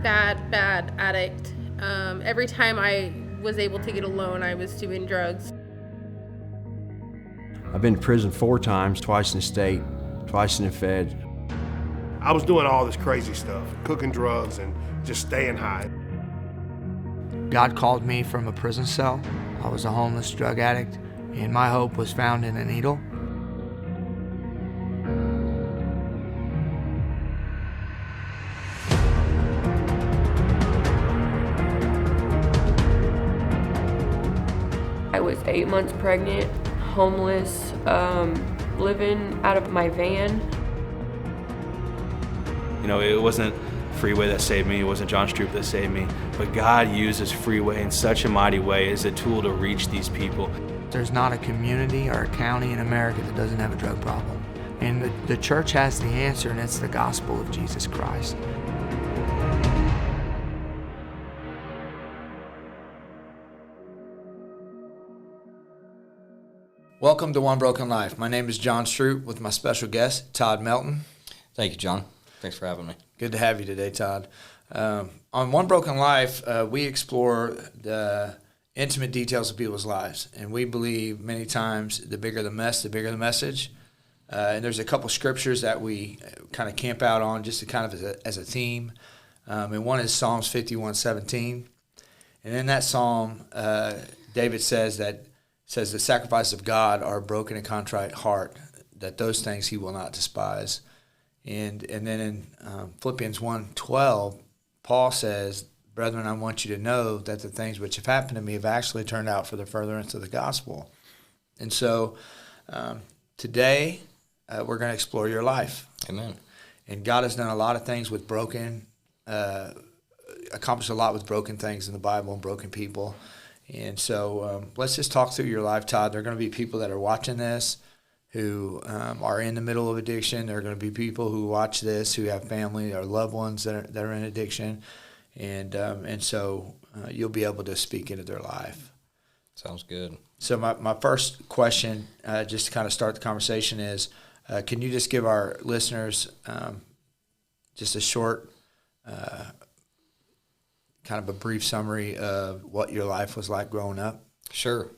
bad addict. Every time I was able to get a loan, I was doing drugs. I've been to prison 4 times, twice in the state, twice in the fed. I was doing all this crazy stuff, cooking drugs and just staying high. God called me from a prison cell. I was a homeless drug addict, and my hope was found in a needle. I was 8 months pregnant, homeless, living out of my van. You know, it wasn't Freeway that saved me, it wasn't John Stroup that saved me, but God uses Freeway in such a mighty way as a tool to reach these people. There's not a community or a county in America that doesn't have a drug problem. And the church has the answer, and it's the gospel of Jesus Christ. Welcome to One Broken Life. My name is John Stroup with my special guest, Todd Melton. Thank you, John. Thanks for having me. Good to have you today, Todd. On One Broken Life, we explore the intimate details of people's lives, and we believe many times the bigger the mess, the bigger the message. And there's a couple scriptures that we kind of camp out on just to kind of as a theme. And one is Psalms 51:17. And in that psalm, David says the sacrifices of God are a broken and contrite heart, that those things he will not despise. And then in Philippians 1:12, Paul says, "Brethren, I want you to know that the things which have happened to me have actually turned out for the furtherance of the gospel." And so today we're going to explore your life. Amen. And God has done a lot of things with accomplished a lot with broken things in the Bible and broken people. And so let's just talk through your life, Todd. There are going to be people that are watching this who are in the middle of addiction. There are going to be people who watch this who have family or loved ones that are in addiction. And so you'll be able to speak into their life. Sounds good. So my first question, just to kind of start the conversation, is can you just give our listeners just a short, kind of a brief summary of what your life was like growing up? Sure.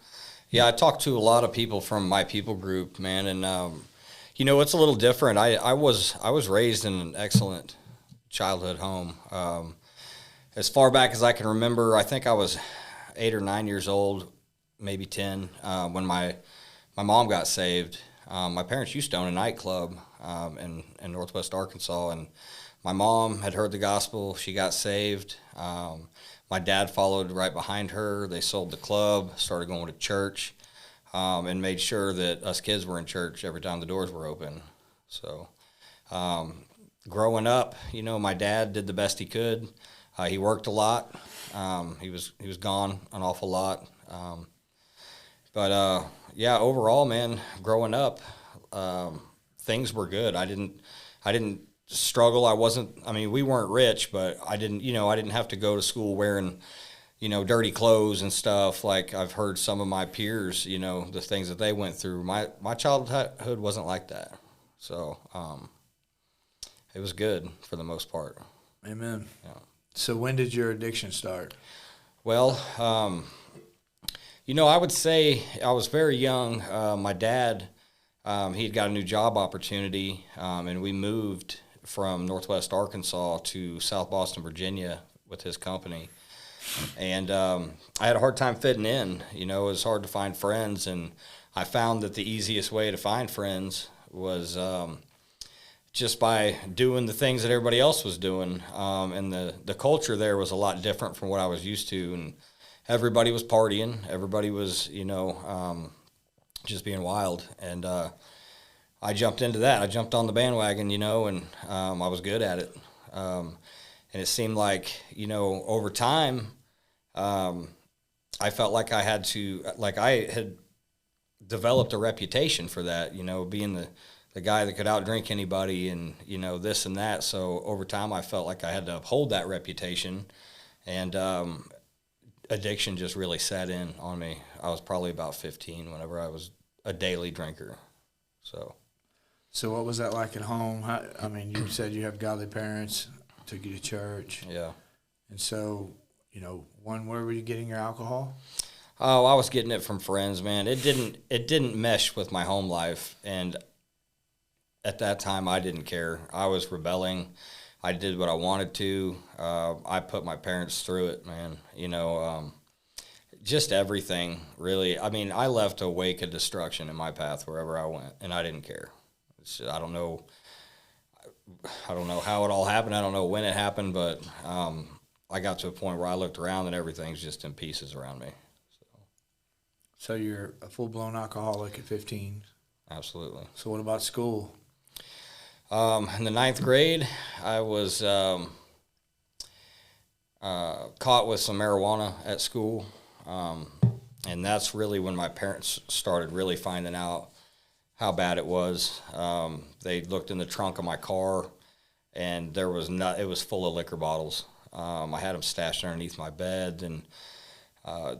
Yeah, I talked to a lot of people from my people group, man, and it's a little different. I was raised in an excellent childhood home. As far back as I can remember, I think I was 8 or 9 years old, maybe 10, when my mom got saved. My parents used to own a nightclub in Northwest Arkansas, and my mom had heard the gospel. She got saved. My dad followed right behind her. They sold the club, started going to church, and made sure that us kids were in church every time the doors were open. So growing up, my dad did the best he could. He worked a lot. He was gone an awful lot. But overall, man, growing up, things were good. I didn't struggle. We weren't rich, but I didn't have to go to school wearing, dirty clothes and stuff. Like I've heard some of my peers, the things that they went through. My childhood wasn't like that. So, it was good for the most part. Amen. Yeah. So when did your addiction start? Well, I would say I was very young. My dad, he had got a new job opportunity, and we moved from Northwest Arkansas to South Boston, Virginia with his company. And I had a hard time fitting in. It was hard to find friends, and I found that the easiest way to find friends was just by doing the things that everybody else was doing. And the culture there was a lot different from what I was used to, and everybody was partying. Everybody was, just being wild. And I jumped into that. I jumped on the bandwagon, and I was good at it. And it seemed like, over time, I felt like I had developed a reputation for that, being the guy that could outdrink anybody and, this and that. So over time, I felt like I had to uphold that reputation. And addiction just really set in on me. I was probably about 15 whenever I was a daily drinker. So what was that like at home? You said you have godly parents, took you to church. Yeah. And so, where were you getting your alcohol? Oh, I was getting it from friends, man. It didn't mesh with my home life, and at that time I didn't care. I was rebelling. I did what I wanted to. I put my parents through it, man. Just everything, really. I mean, I left a wake of destruction in my path wherever I went, and I didn't care. I don't know how it all happened. I don't know when it happened, but I got to a point where I looked around and everything's just in pieces around me. So you're a full-blown alcoholic at 15. Absolutely. So what about school? In the ninth grade, I was caught with some marijuana at school, and that's really when my parents started really finding out how bad it was. They looked in the trunk of my car, and it was full of liquor bottles. I had them stashed underneath my bed, and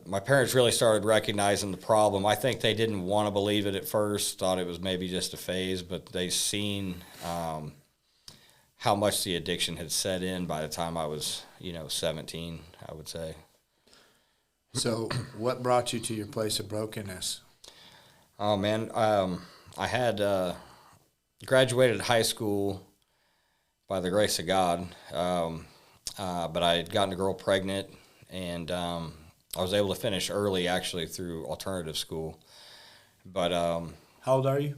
my parents really started recognizing the problem. I think they didn't want to believe it at first, thought it was maybe just a phase, but they seen how much the addiction had set in by the time I was, 17, I would say. So what brought you to your place of brokenness? Oh, man, I had graduated high school by the grace of God, but I had gotten a girl pregnant, and I was able to finish early, actually, through alternative school. But how old are you?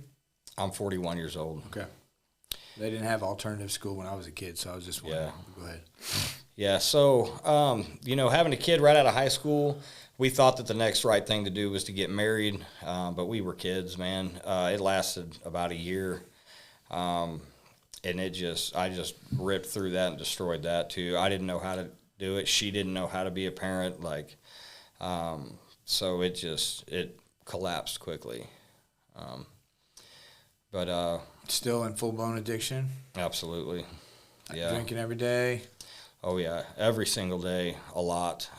I'm 41 years old. Okay. They didn't have alternative school when I was a kid, so I was just wondering. Yeah. Go ahead. Yeah, so, having a kid right out of high school, we thought that the next right thing to do was to get married, but we were kids, man. It lasted about a year, and I just ripped through that and destroyed that, too. I didn't know how to do it. She didn't know how to be a parent, so it collapsed quickly. But still in full-blown addiction? Absolutely. Yeah. Drinking every day? Oh, yeah. Every single day, a lot.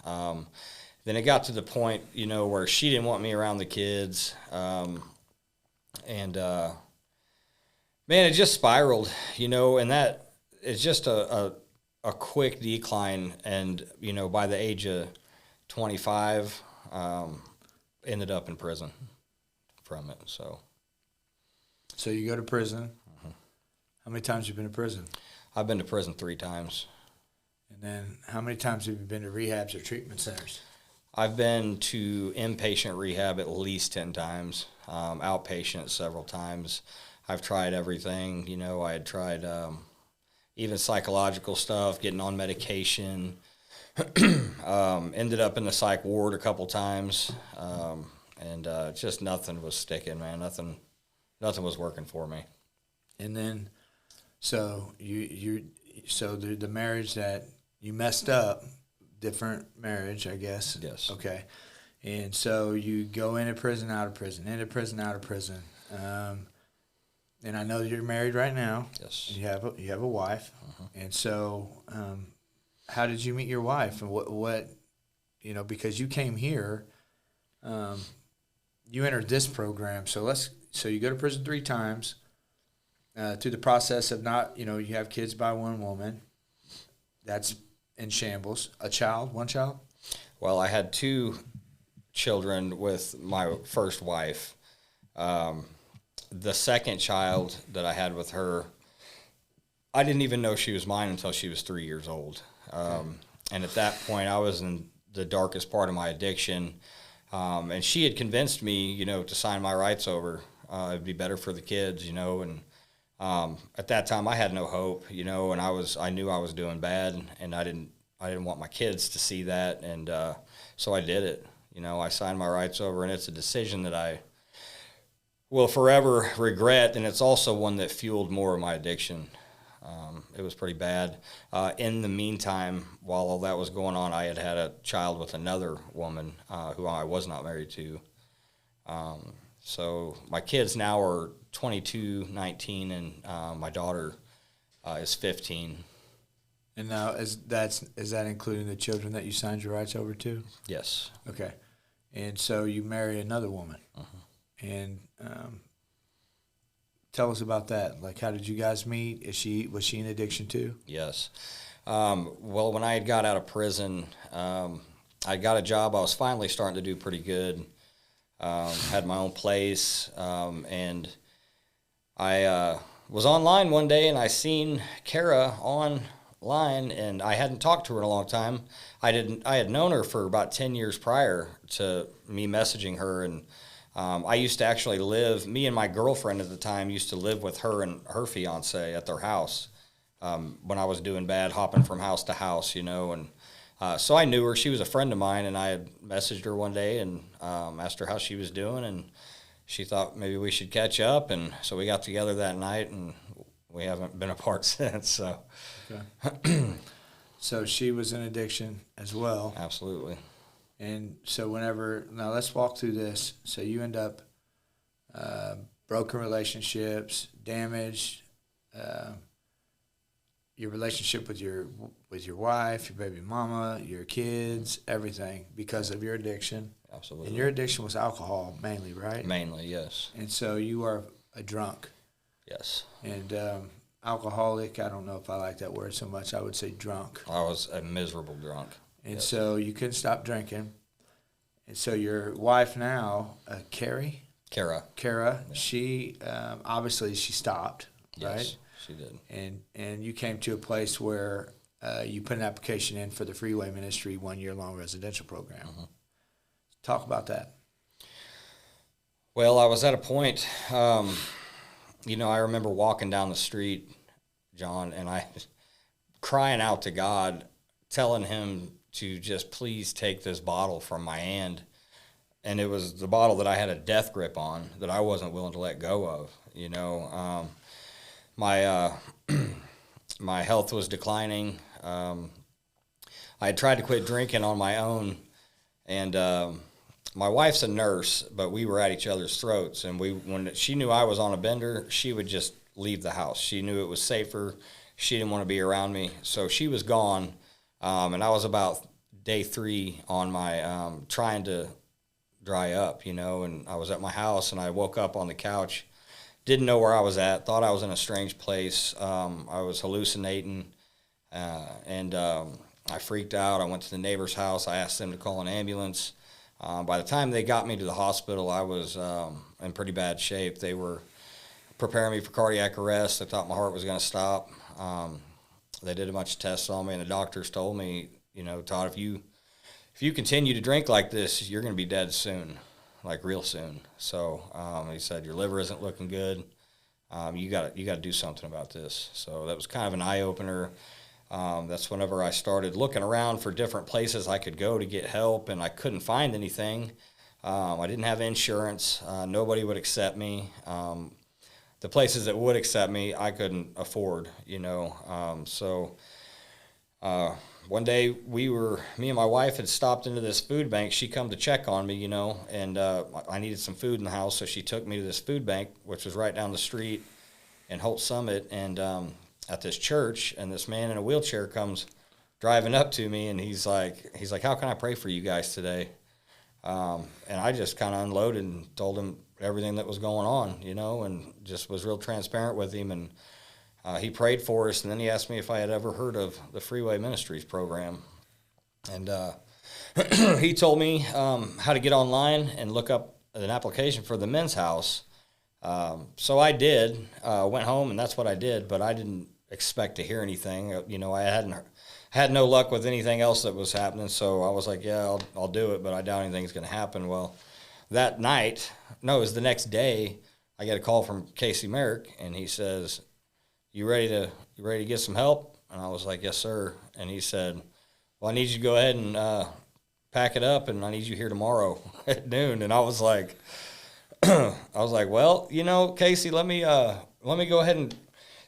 Then it got to the point, where she didn't want me around the kids. Man, it just spiraled, and that it's just a quick decline. And, by the age of 25, ended up in prison from it. So you go to prison. Mm-hmm. How many times have you been to prison? I've been to prison 3 times. And then how many times have you been to rehabs or treatment centers? I've been to inpatient rehab at least 10 times, outpatient several times. I've tried everything. I had tried even psychological stuff, getting on medication. Ended up in the psych ward a couple times, and just nothing was sticking, man. Nothing was working for me. And then, so the marriage that you messed up, different marriage, I guess. Yes. Okay. And so you go into prison, out of prison, into prison, out of prison. And I know you're married right now. Yes. You have a wife. And so, how did you meet your wife, and what because you came here, you entered this program. So you go to prison 3 times, through the process of not, you have kids by one woman. That's in shambles. One child? Well, I had 2 children with my first wife. The second child that I had with her, I didn't even know she was mine until she was 3 years old. And at that point, I was in the darkest part of my addiction. And she had convinced me, to sign my rights over. It'd be better for the kids, and at that time I had no hope, and I knew I was doing bad, and I didn't want my kids to see that, and so I did it. I signed my rights over, and it's a decision that I will forever regret, and it's also one that fueled more of my addiction. It was pretty bad. In the meantime, while all that was going on, I had a child with another woman who I was not married to. So my kids now are 22, 19, and my daughter is 15. And now is that including the children that you signed your rights over to? Yes. Okay. And so you marry another woman. And tell us about that. Like, how did you guys meet? Was she in addiction too? Yes. Well, when I had got out of prison, I got a job. I was finally starting to do pretty good. Had my own place, and I was online one day, and I seen Kara online, and I hadn't talked to her in a long time. I had known her for about 10 years prior to me messaging her, and I used to actually live. Me and my girlfriend at the time used to live with her and her fiance at their house when I was doing bad, hopping from house to house, and. So I knew her. She was a friend of mine, and I had messaged her one day and asked her how she was doing, and she thought maybe we should catch up, and so we got together that night, and we haven't been apart since. So, Okay. So she was in addiction as well. absolutely. And so now let's walk through this. So you end up broken relationships, damaged, your relationship with your wife, your baby mama, your kids, everything because of your addiction. Absolutely. And your addiction was alcohol mainly, right? Mainly, yes. And so you are a drunk. Yes. And alcoholic, I don't know if I like that word so much. I would say drunk. I was a miserable drunk. And Yes. so you couldn't stop drinking. And so your wife now, Kara, Yeah. she obviously she stopped, right? Yes, she did. And you came to a place where you put an application in for the Freeway Ministry 1-year-long residential program. Mm-hmm. Talk about that. Well, I was at a point, I remember walking down the street, John, and I crying out to God, telling him to just please take this bottle from my hand. And it was the bottle that I had a death grip on that I wasn't willing to let go of. My my health was declining. I had tried to quit drinking on my own, and my wife's a nurse, but we were at each other's throats. And when she knew I was on a bender, she would just leave the house. She knew it was safer. She didn't want to be around me, so she was gone. And I was about day 3 on my trying to dry up, and I was at my house, and I woke up on the couch, didn't know where I was at, thought I was in a strange place. I was hallucinating, and I freaked out. I went to the neighbor's house. I asked them to call an ambulance. By the time they got me to the hospital, I was in pretty bad shape. They were preparing me for cardiac arrest. They thought my heart was going to stop. They did a bunch of tests on me, and the doctors told me, Todd, if you continue to drink like this, you're going to be dead soon, like real soon. So he said, your liver isn't looking good. You got to do something about this. So that was kind of an eye opener. That's whenever I started looking around for different places I could go to get help, and I couldn't find anything. I didn't have insurance. Nobody would accept me. The places that would accept me, I couldn't afford, So one day me and my wife had stopped into this food bank. She come to check on me, and I needed some food in the house, so she took me to this food bank, which was right down the street in Holt Summit, and at this church, and this man in a wheelchair comes driving up to me, and he's like, how can I pray for you guys today? And I just kind of unloaded and told him everything that was going on, and just was real transparent with him. And he prayed for us, and then he asked me if I had ever heard of the Freeway Ministries program. And he told me how to get online and look up an application for the men's house. So I did, went home, and that's what I did, but I didn't expect to hear anything. I had no luck with anything else that was happening, so I was like, yeah, I'll do it, but I doubt anything's going to happen. Well, that night, no, it was the next day, I get a call from Casey Merrick, and he says, you ready to get some help? And I was like, yes, sir. And he said, well, I need you to go ahead and pack it up, and I need you here tomorrow at noon. And I was like, well, Casey, let me go ahead and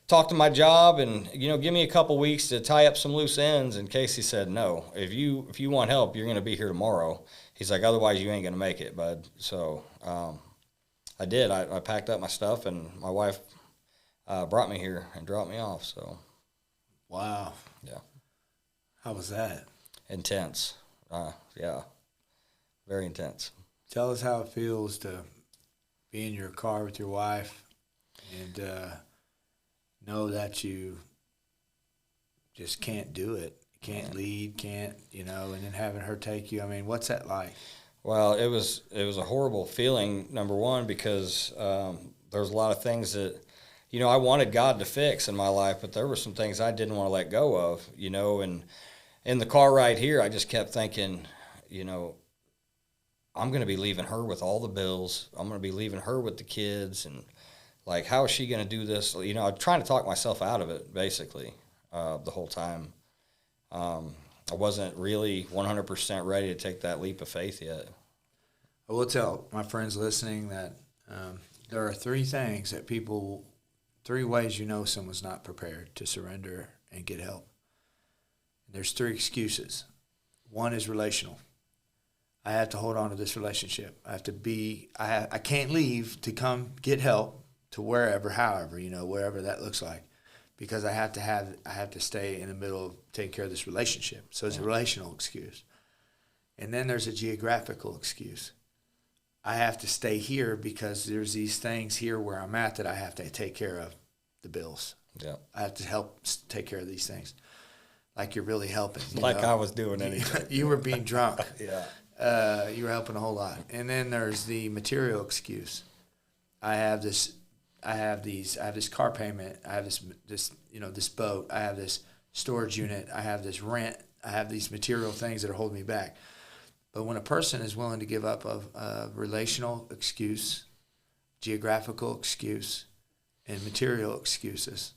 talk to my job, and give me a couple weeks to tie up some loose ends. And Casey said, no, if you want help, you're going to be here tomorrow. He's like, otherwise you ain't going to make it, bud. So I did. I packed up my stuff, and my wife brought me here and dropped me off. So Wow. yeah, How was that? intense. Yeah, very intense. Tell us how it feels to be in your car with your wife and know that you just can't do it, can't lead, can't, and then having her take you. I mean, what's that like? Well, it was a horrible feeling, number one, because there was a lot of things that, I wanted God to fix in my life, but there were some things I didn't want to let go of, and in the car ride here, I just kept thinking, I'm going to be leaving her with all the bills. I'm going to be leaving her with the kids. And, like, how is she going to do this? I'm trying to talk myself out of it, basically, the whole time. I wasn't really 100% ready to take that leap of faith yet. I will tell my friends listening that there are three ways someone's not prepared to surrender and get help. And there's three excuses. One is relational. I have to hold on to this relationship. I can't leave to come get help to wherever, however, wherever that looks like, because I have to stay in the middle of taking care of this relationship. So it's a relational excuse. And then there's a geographical excuse. I have to stay here because there's these things here where I'm at that I have to take care of, the bills. Yeah. I have to help take care of these things. Like you're really helping. I was doing anything. You were being drunk. Yeah. You were helping a whole lot. And then there's the material excuse. I have this car payment. I have this boat. I have this storage unit. I have this rent. I have these material things that are holding me back. But when a person is willing to give up a relational excuse, geographical excuse, and material excuses,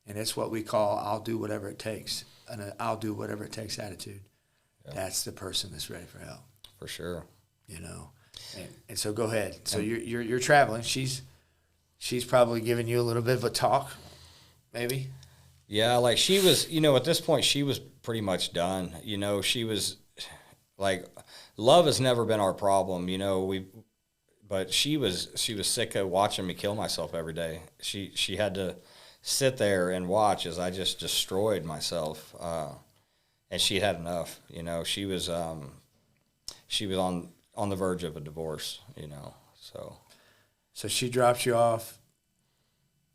and it's what we call I'll do whatever it takes, an I'll do whatever it takes attitude, that's the person that's ready for help. For sure. And so go ahead. So you're traveling. She's probably giving you a little bit of a talk, maybe. Yeah, like she was, at this point she was pretty much done. She was like, love has never been our problem, but she was sick of watching me kill myself every day. She had to sit there and watch as I just destroyed myself. And she had enough, she was on the verge of a divorce, So she drops you off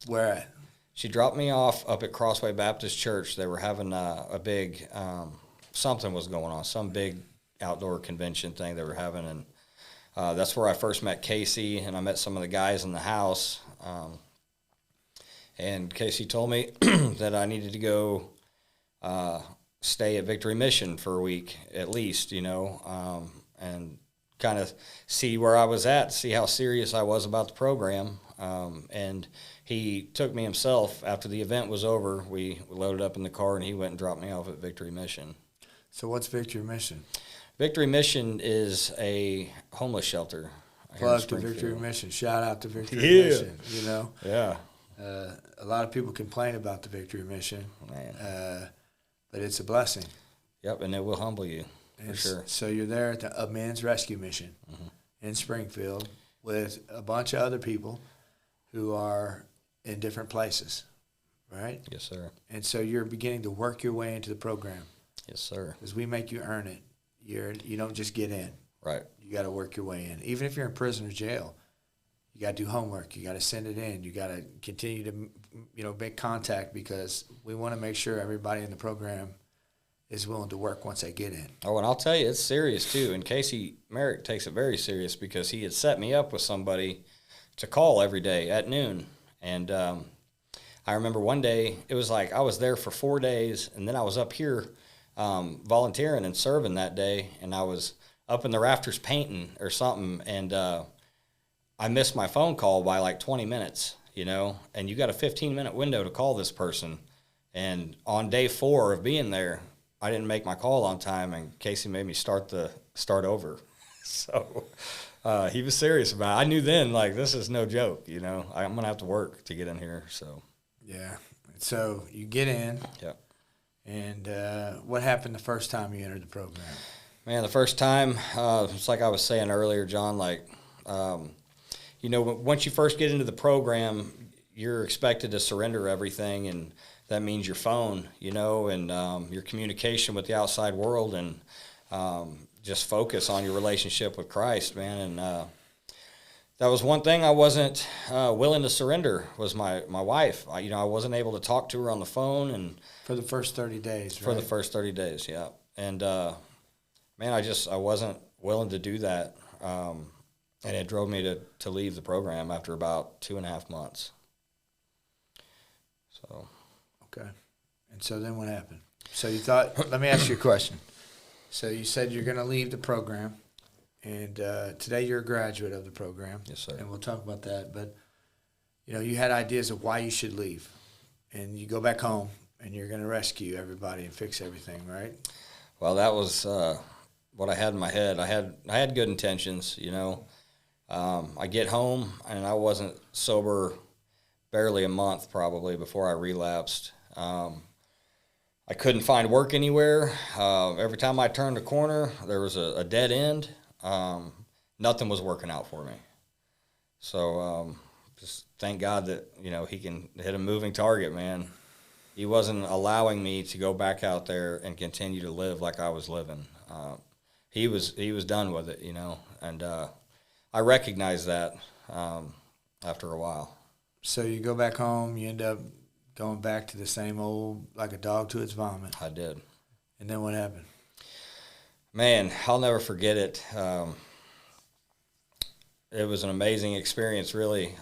where at? She dropped me off up at Crossway Baptist Church. They were having a big, something was going on, some big outdoor convention thing they were having. And that's where I first met Casey, and I met some of the guys in the house. And Casey told me that I needed to go stay at Victory Mission for a week at least, and kind of see where I was at, see how serious I was about the program. And he took me himself after the event was over. We loaded up in the car, and he went and dropped me off at Victory Mission. So what's Victory Mission? Victory Mission is a homeless shelter. Plug to Victory Mission. Shout out to Victory Mission, Yeah. A lot of people complain about the Victory Mission, but it's a blessing. Yep, and it will humble you, for sure. So you're there at a men's rescue mission in Springfield with a bunch of other people who are in different places, right? Yes, sir. And so you're beginning to work your way into the program. Yes, sir. Because we make you earn it. You don't just get in. Right. You got to work your way in. Even if you're in prison or jail, you got to do homework. You got to send it in. You got to continue to, make contact, because we want to make sure everybody in the program is willing to work once they get in. Oh, and I'll tell you, it's serious too. And Casey Merrick takes it very serious, because he had set me up with somebody to call every day at noon. And I remember one day, it was like I was there for 4 days, and then I was up here volunteering and serving that day, and I was up in the rafters painting or something, and I missed my phone call by like 20 minutes, and you got a 15-minute window to call this person. And on day 4 of being there, I didn't make my call on time, and Casey made me start over. So he was serious about it. I knew then, like, this is no joke, I'm going to have to work to get in here. So yeah. So you get in. Yep. And what happened the first time you entered the program? Man, the first time, it's like I was saying earlier, John, like, once you first get into the program, you're expected to surrender everything, and that means your phone, and your communication with the outside world, and just focus on your relationship with Christ, man. And that was one thing I wasn't willing to surrender, was my wife. I wasn't able to talk to her on the phone, and For the first 30 days, right? for the first 30 days, yeah. And man, I wasn't willing to do that, and it drove me to leave the program after about 2.5 months. So, Okay. And so then what happened? So you thought, let me ask you a question. So you said you're going to leave the program, and today you're a graduate of the program. Yes, sir. And we'll talk about that. But, you had ideas of why you should leave. And you go back home, and you're going to rescue everybody and fix everything, right? well, that was what I had in my head. I had good intentions, I get home, and I wasn't sober barely a month probably before I relapsed. I couldn't find work anywhere. Every time I turned a corner, there was a dead end. Nothing was working out for me. So just thank God that, he can hit a moving target, man. He wasn't allowing me to go back out there and continue to live like I was living. He was done with it, and I recognized that after a while. So you go back home, you end up going back to the same old, like a dog to its vomit. I did. And then what happened? Man, I'll never forget it. It was an amazing experience, really.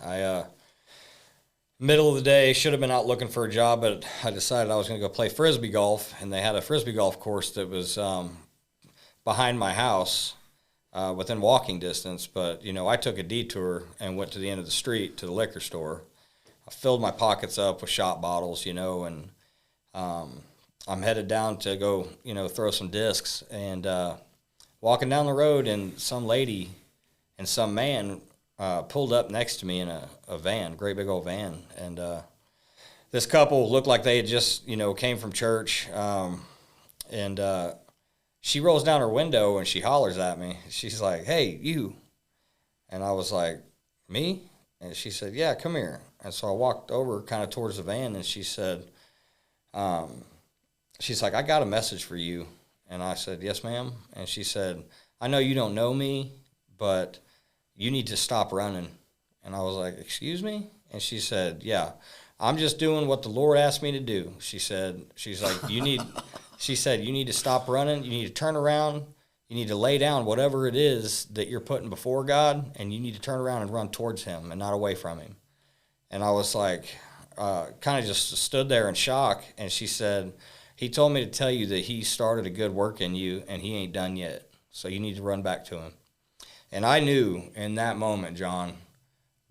Middle of the day, should have been out looking for a job, but I decided I was going to go play Frisbee golf, and they had a Frisbee golf course that was behind my house, within walking distance. But, I took a detour and went to the end of the street to the liquor store. I filled my pockets up with shot bottles, and I'm headed down to go, throw some discs. And walking down the road, and some lady and some man pulled up next to me in a van, great big old van. And this couple looked like they had just, came from church. And she rolls down her window and she hollers at me. She's like, "Hey, you." And I was like, "Me?" And she said, "Yeah, come here." And so I walked over kind of towards the van, and she said, she's like, "I got a message for you." And I said, "Yes, ma'am." And she said, "I know you don't know me, but you need to stop running." And I was like, "Excuse me?" And she said, "Yeah, I'm just doing what the Lord asked me to do." She's like, she said, "You need to stop running. You need to turn around. You need to lay down whatever it is that you're putting before God, and you need to turn around and run towards him and not away from him." And I was like, kind of just stood there in shock. And she said, "He told me to tell you that he started a good work in you, and he ain't done yet. So you need to run back to him." And I knew in that moment, John,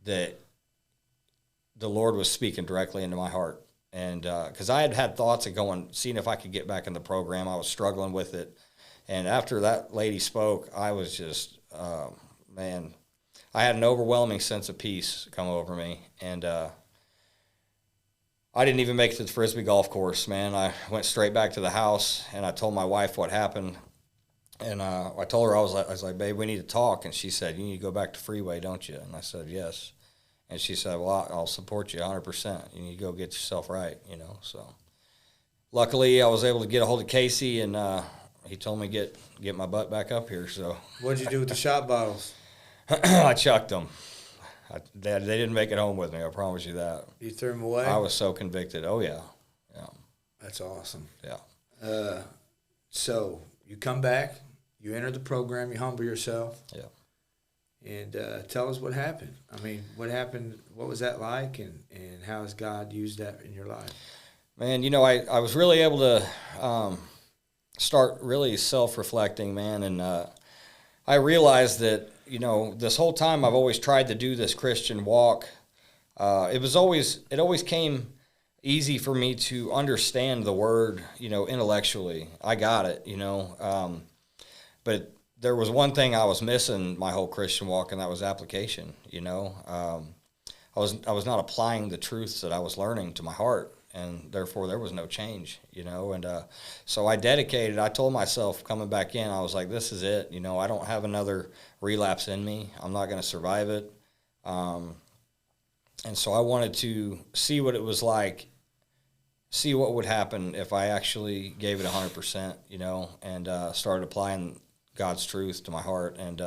that the Lord was speaking directly into my heart. And because I had thoughts of seeing if I could get back in the program. I was struggling with it. And after that lady spoke, I was just, man, I had an overwhelming sense of peace come over me. And I didn't even make it to the Frisbee golf course, man. I went straight back to the house, and I told my wife what happened. And I told her, I was like, "Babe, we need to talk." And she said, "You need to go back to Freeway, don't you?" And I said, "Yes." And she said, "Well, I'll support you 100%. You need to go get yourself right, So luckily, I was able to get a hold of Casey, and he told me get my butt back up here. So What'd you do with the shot bottles? I chucked them. They didn't make it home with me. I promise you that. You threw them away? I was so convicted. Oh yeah. That's awesome. Yeah. So you come back, you enter the program, you humble yourself. Yeah. And tell us what happened. I mean, what happened? What was that like, and how has God used that in your life? Man, I was really able to start really self-reflecting, man, and I realized that, this whole time I've always tried to do this Christian walk. It always came easy for me to understand the word, intellectually. I got it, but there was one thing I was missing my whole Christian walk, and that was application. I was not applying the truths that I was learning to my heart, and therefore there was no change. And so I told myself coming back in, I was like, this is it. I don't have another relapse in me. I'm not going to survive it. And so I wanted to see what it was like, see what would happen if I actually gave it 100%, and started applying God's truth to my heart. And,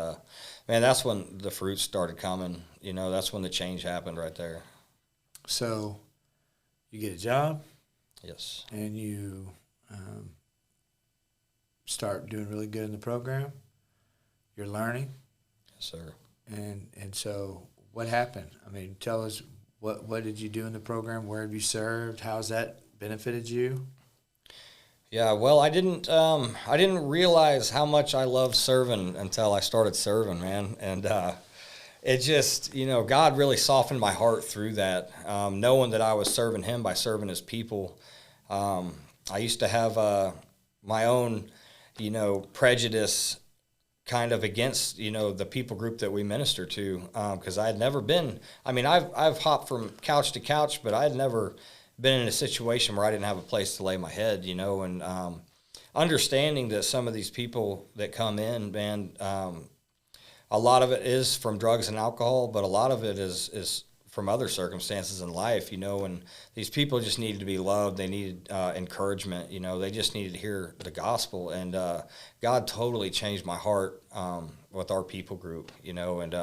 man, that's when the fruits started coming. You know, that's when the change happened right there. So you get a job Yes. and you start doing really good in the program. You're learning. Yes, sir. And so what happened? I mean, tell us what did you do in the program? Where have you served? How's that benefited you? Yeah, well, I didn't realize how much I loved serving until I started serving, man. And it just, you know, God really softened my heart through that, knowing that I was serving Him by serving His people. I used to have my own, you know, prejudice kind of against, you know, the people group that we minister to, because I had never been. I mean, I've hopped from couch to couch, but I had never been in a situation where I didn't have a place to lay my head, you know, and understanding that some of these people that come in, man, a lot of it is from drugs and alcohol, but a lot of it is from other circumstances in life, you know, and these people just needed to be loved. They needed encouragement, you know, they just needed to hear the gospel. And God totally changed my heart with our people group, you know, and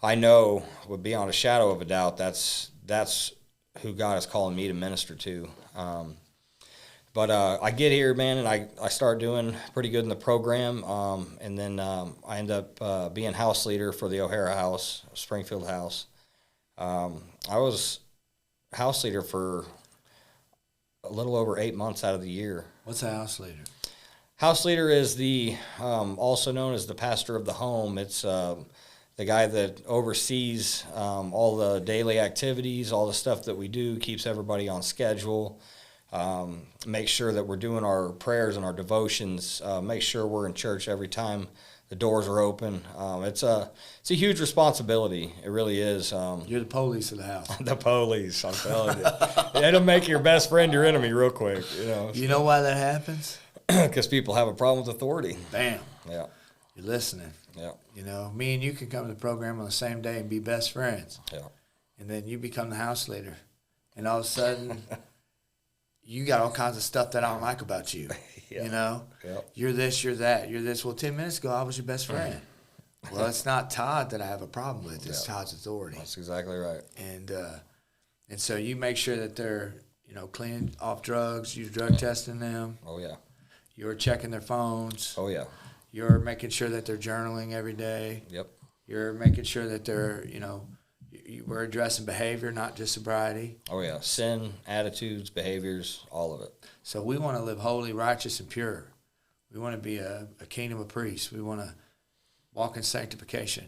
I know, would beyond a shadow of a doubt, that's who God is calling me to minister to. But I get here, man, and I start doing pretty good in the program, and then I end up being house leader for the O'Hara House, Springfield House. I was house leader for a little over 8 months out of the year. What's a house leader? House leader is the also known as the pastor of the home. It's the guy that oversees all the daily activities, all the stuff that we do, keeps everybody on schedule, makes sure that we're doing our prayers and our devotions, make sure we're in church every time the doors are open. It's a huge responsibility. It really is. You're the police of the house. The police, I'm telling you. It'll make your best friend your enemy real quick. You know why that happens? Because people have a problem with authority. Bam. Yeah. You're listening. Yeah. You know, me and you can come to the program on the same day and be best friends. Yeah. And then you become the house leader. And all of a sudden, you got all kinds of stuff that I don't like about you. Yeah. You know? Yep. You're this, you're that, you're this. Well, 10 minutes ago, I was your best friend. Well, it's not Todd that I have a problem with. It's Todd's authority. That's exactly right. And so you make sure that they're, you know, clean off drugs. You're drug testing them. Oh, yeah. You're checking their phones. Oh, yeah. You're making sure that they're journaling every day. Yep. You're making sure that they're, you know, we're addressing behavior, not just sobriety. Oh, yeah. Sin, attitudes, behaviors, all of it. So we want to live holy, righteous, and pure. We want to be a kingdom of priests. We want to walk in sanctification.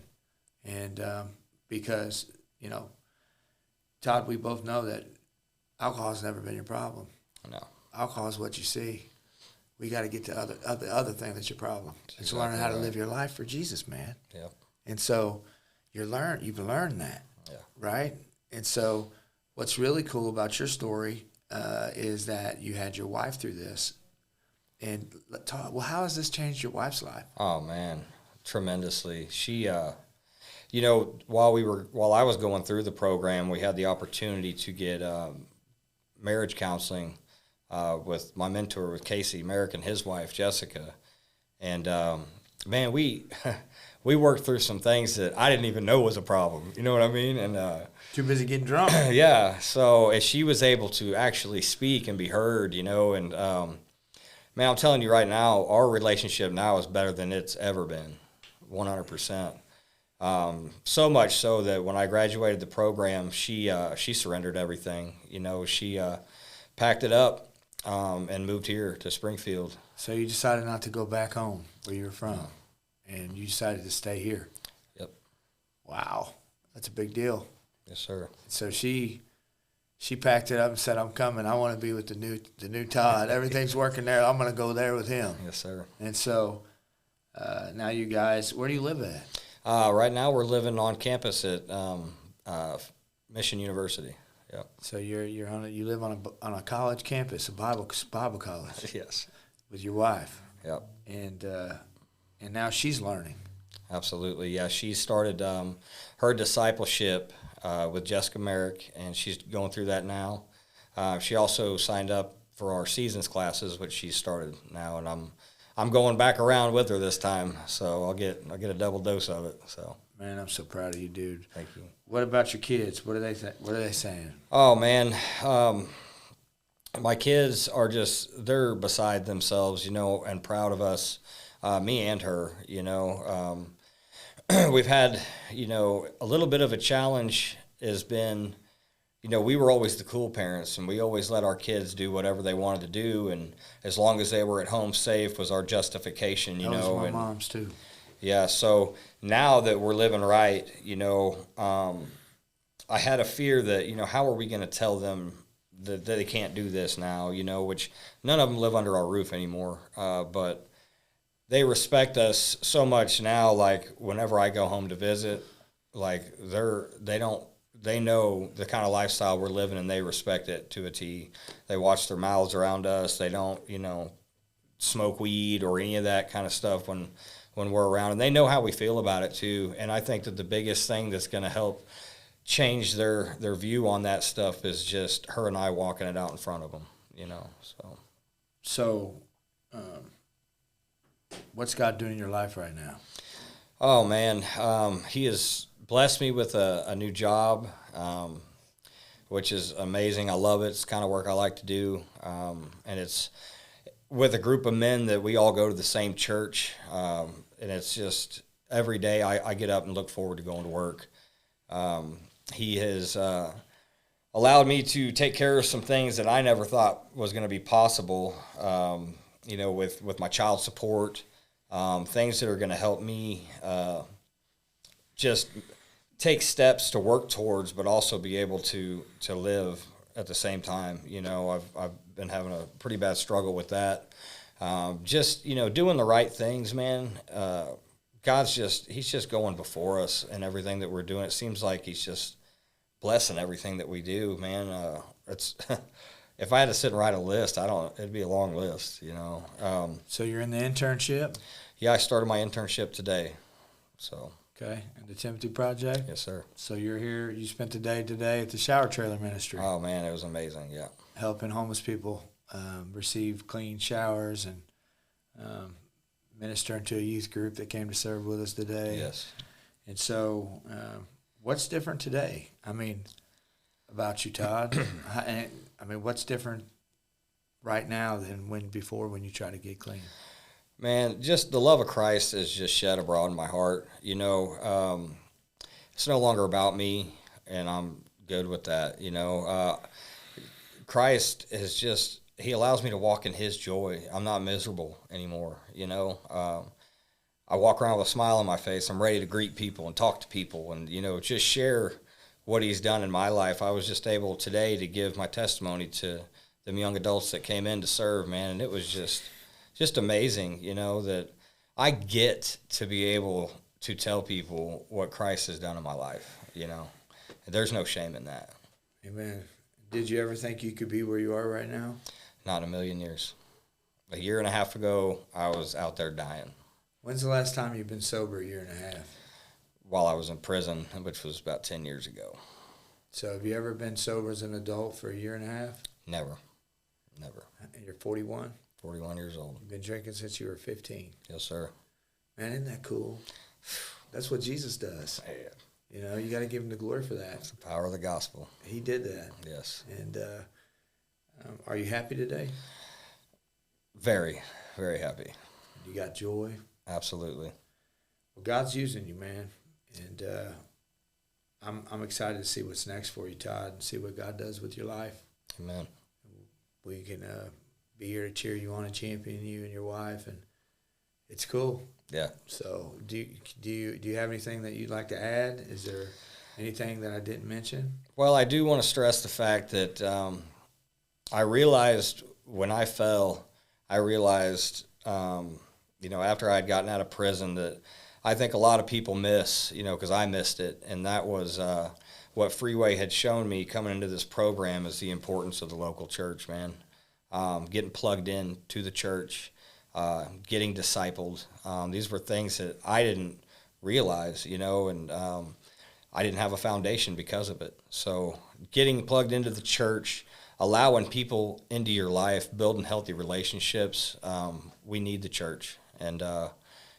And because, you know, Todd, we both know that alcohol has never been your problem. No. Alcohol is what you see. We got to get to the other thing that's your problem. It's exactly learning how to right. live your life for Jesus, man. Yeah. And so you've learned that, right? And so what's really cool about your story is that you had your wife through this. And Todd, well, how has this changed your wife's life? Oh, man, tremendously. She, you know, while I was going through the program, we had the opportunity to get marriage counseling with my mentor, with Casey Merrick and his wife, Jessica. And, man, we worked through some things that I didn't even know was a problem. You know what I mean? And Too busy getting drunk. yeah. So as she was able to actually speak and be heard, you know, and man, I'm telling you right now, our relationship now is better than it's ever been, 100%. So much so that when I graduated the program, she surrendered everything. You know, she packed it up and moved here to Springfield. So you decided not to go back home where you were from, and you decided to stay here. Yep. Wow, that's a big deal. Yes, sir. So she packed it up and said, "I'm coming. I want to be with the new Todd. Everything's working there. I'm going to go there with him." Yes, sir. And so now you guys, where do you live at? Right now we're living on campus at Mission University. Yep. So you live on a college campus, a Bible college. Yes. With your wife. Yep. And now she's learning. Absolutely. Yeah. She started her discipleship with Jessica Merrick, and she's going through that now. She also signed up for our seasons classes, which she started now, and I'm going back around with her this time, so I'll get a double dose of it. So. Man, I'm so proud of you, dude. Thank you. What about your kids? What are they what are they saying? Oh man, my kids are they're beside themselves, and proud of us, me and her. We've had, a little bit of a challenge has been, we were always the cool parents, and we always let our kids do whatever they wanted to do, and as long as they were at home safe was our justification, That was my mom's too. Yeah, so now that we're living right, I had a fear that, how are we going to tell them that they can't do this now, which none of them live under our roof anymore, but they respect us so much now, like whenever I go home to visit, like they know the kind of lifestyle we're living, and they respect it to a T. They watch their mouths around us. They don't, smoke weed or any of that kind of stuff when we're around, and they know how we feel about it too. And I think that the biggest thing that's going to help change their view on that stuff is just her and I walking it out in front of them, So, what's God doing in your life right now? Oh man, He has blessed me with a new job, which is amazing. I love it. It's the kind of work I like to do, and it's with a group of men that we all go to the same church, and it's just every day I get up and look forward to going to work. He has allowed me to take care of some things that I never thought was going to be possible, with my child support, things that are going to help me just take steps to work towards, but also be able to live at the same time. I've been having a pretty bad struggle with that. Doing the right things, man. He's just going before us and everything that we're doing. It seems like He's just blessing everything that we do, man. It's if I had to sit and write a list, it'd be a long list, So you're in the internship? Yeah, I started my internship today. So. Okay, and the Timothy Project? Yes, sir. So you're here, you spent the day today at the shower trailer ministry. Oh, man, it was amazing, yeah. Helping homeless people receive clean showers and ministering to a youth group that came to serve with us today. Yes. And so what's different today? About you, Todd? What's different right now than before when you try to get clean? Man, just the love of Christ is just shed abroad in my heart. It's no longer about me, and I'm good with that. Christ is He allows me to walk in His joy. I'm not miserable anymore. I walk around with a smile on my face. I'm ready to greet people and talk to people and, just share what He's done in my life. I was just able today to give my testimony to them young adults that came in to serve, man, and it was just amazing, that I get to be able to tell people what Christ has done in my life, There's no shame in that. Amen. Did you ever think you could be where you are right now? Not in a million years. A year and a half ago, I was out there dying. When's the last time you've been sober? A year and a half? While I was in prison, which was about 10 years ago. So have you ever been sober as an adult for a year and a half? Never. And you're 41? 41 years old. You've been drinking since you were 15? Yes, sir. Man, isn't that cool? That's what Jesus does. Yeah. You got to give Him the glory for that. It's the power of the gospel. He did that. Yes. And are you happy today? Very, very happy. You got joy? Absolutely. Well, God's using you, man. And I'm excited to see what's next for you, Todd, and see what God does with your life. Amen. We can be here to cheer you on and champion you and your wife, and it's cool. Yeah. So do you have anything that you'd like to add? Is there anything that I didn't mention? Well, I do want to stress the fact that I realized when I fell, after I had gotten out of prison, that I think a lot of people miss, because I missed it, and that was what Freeway had shown me coming into this program is the importance of the local church, man. Getting plugged in to the church, getting discipled. These were things that I didn't realize, and I didn't have a foundation because of it. So getting plugged into the church allowing people into your life, building healthy relationships. We need the church, and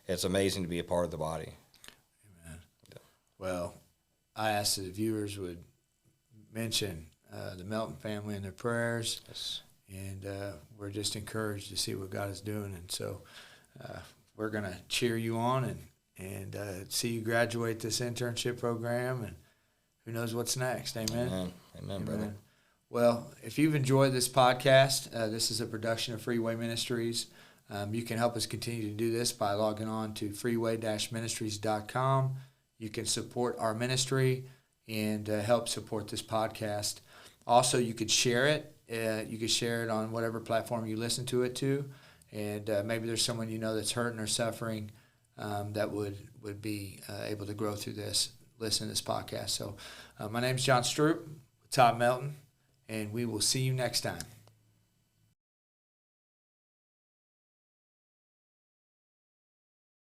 it's amazing to be a part of the body. Amen. Well, I asked that the viewers would mention the Melton family in their prayers, Yes. and we're just encouraged to see what God is doing. And so we're going to cheer you on and see you graduate this internship program, and who knows what's next. Amen. Amen. Amen, brother. Well, if you've enjoyed this podcast, this is a production of Freeway Ministries. You can help us continue to do this by logging on to freeway-ministries.com. You can support our ministry and help support this podcast. Also, you could share it. You could share it on whatever platform you listen to it to. And maybe there's someone you know that's hurting or suffering that would be able to grow through this, listen to this podcast. So my name's John Stroup, Todd Melton, and we will see you next time.